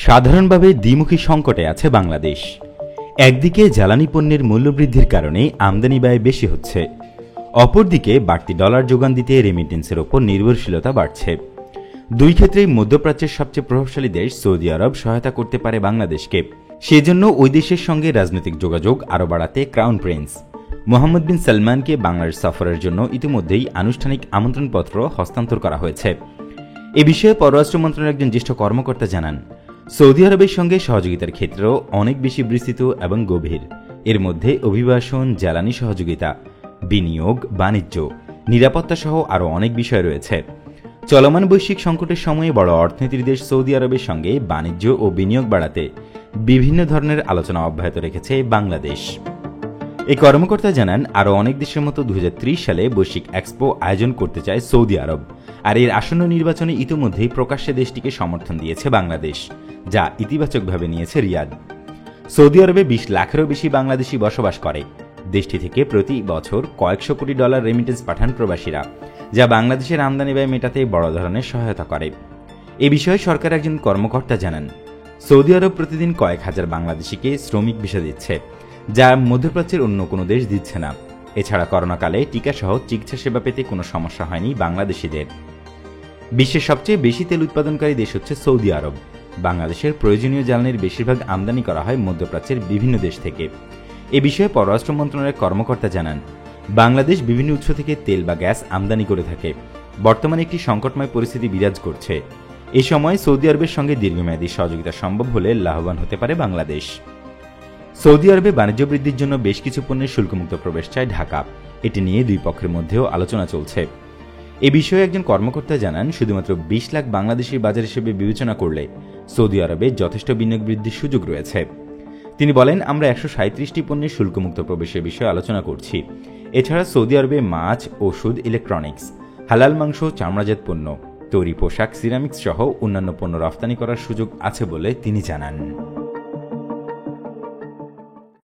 সাধারণভাবে দ্বিমুখী সংকটে আছে বাংলাদেশ। একদিকে জ্বালানি পণ্যের মূল্যবৃদ্ধির কারণে আমদানি ব্যয় বেশি হচ্ছে, অপরদিকে বাড়তি ডলার যোগান দিতে রেমিটেন্সের ওপর নির্ভরশীলতা বাড়ছে। দুই ক্ষেত্রেই মধ্যপ্রাচ্যের সবচেয়ে প্রভাবশালী দেশ সৌদি আরব সহায়তা করতে পারে বাংলাদেশকে। সেজন্য ওই দেশের সঙ্গে রাজনৈতিক যোগাযোগ আরও বাড়াতে ক্রাউন প্রিন্স মোহাম্মদ বিন সালমানকে বাংলাদেশ সফরের জন্য ইতিমধ্যেই আনুষ্ঠানিক আমন্ত্রণপত্র হস্তান্তর করা হয়েছে। এ বিষয়ে পররাষ্ট্র মন্ত্রণালয়ের একজন জ্যেষ্ঠ কর্মকর্তা জানান, সৌদি আরবের সঙ্গে সহযোগিতার ক্ষেত্রেও অনেক বেশি বিস্তৃত এবং গভীর। এর মধ্যে অভিবাসন, জ্বালানি সহযোগিতা, বিনিয়োগ, বাণিজ্য, নিরাপত্তা সহ আরও অনেক বিষয় রয়েছে। চলমান বৈশ্বিক সংকটের সময়ে বড় অর্থনীতির দেশ সৌদি আরবের সঙ্গে বাণিজ্য ও বিনিয়োগ বাড়াতে বিভিন্ন ধরনের আলোচনা অব্যাহত রেখেছে বাংলাদেশ। এই কর্মকর্তা জানান, আরও অনেক দেশের মতো 2030 সালে বৈশ্বিক এক্সপো আয়োজন করতে চায় সৌদি আরব, আর এর আসন্ন নির্বাচনে ইতিমধ্যেই প্রকাশ্যে দেশটিকে সমর্থন দিয়েছে বাংলাদেশ, যা ইতিবাচকভাবে নিয়েছে রিয়াদ। সৌদি আরবে 20 লাখেরও বেশি বাংলাদেশি বসবাস করে। দেশটি থেকে প্রতি বছর কয়েকশো কোটি ডলার রেমিটেন্স পাঠান প্রবাসীরা, যা বাংলাদেশের আমদানি ব্যয় মেটাতে বড় ধরনের সহায়তা করে। এ বিষয়ে সরকার একজন কর্মকর্তা জানান, সৌদি আরব প্রতিদিন কয়েক হাজার বাংলাদেশিকে শ্রমিক ভিসা দিচ্ছে, যা মধ্যপ্রাচ্যের অন্য কোনো দেশ দিচ্ছে না। এছাড়া করোনাকালে টিকাসহ চিকিৎসা সেবা পেতে কোনো সমস্যা হয়নি বাংলাদেশিদের। বিশ্বের সবচেয়ে বেশি তেল উৎপাদনকারী দেশ হচ্ছে সৌদি আরব। বাংলাদেশের প্রয়োজনীয় জ্বালানির বেশিরভাগ আমদানি করা হয় মধ্যপ্রাচ্যের বিভিন্ন দেশ থেকে। এ বিষয়ে পররাষ্ট্র মন্ত্রণালয়ের কর্মকর্তা জানান, বাংলাদেশ বিভিন্ন উৎস থেকে তেল বা গ্যাস আমদানি করে থাকে। বর্তমানে একটি সংকটময় পরিস্থিতি বিরাজ করছে। এই সময় সৌদি আরবের সঙ্গে দীর্ঘমেয়াদী সহযোগিতা সম্ভব হলে লাভবান হতে পারে বাংলাদেশ। সৌদি আরবে বাণিজ্য বৃদ্ধির জন্য বেশ কিছু পণ্যের শুল্কমুক্ত প্রবেশ চায় ঢাকা। এটি নিয়ে দুই পক্ষের মধ্যেও আলোচনা চলছে। এ বিষয়ে একজন কর্মকর্তা জানান, শুধুমাত্র 20 লাখ বাংলাদেশের বাজার হিসেবে বিবেচনা করলে সৌদি আরবে যথেষ্ট বিনিয়োগ বৃদ্ধির সুযোগ রয়েছে। তিনি বলেন, আমরা 137টি পণ্যের শুল্কমুক্ত প্রবেশের বিষয়ে আলোচনা করছি। এছাড়া সৌদি আরবে মাছ, ওষুধ, ইলেকট্রনিক্স, হালাল মাংস, চামড়াজাত পণ্য, তৈরি পোশাক, সিরামিক্স সহ অন্যান্য পণ্য রফতানি করার সুযোগ আছে বলে তিনি জানান।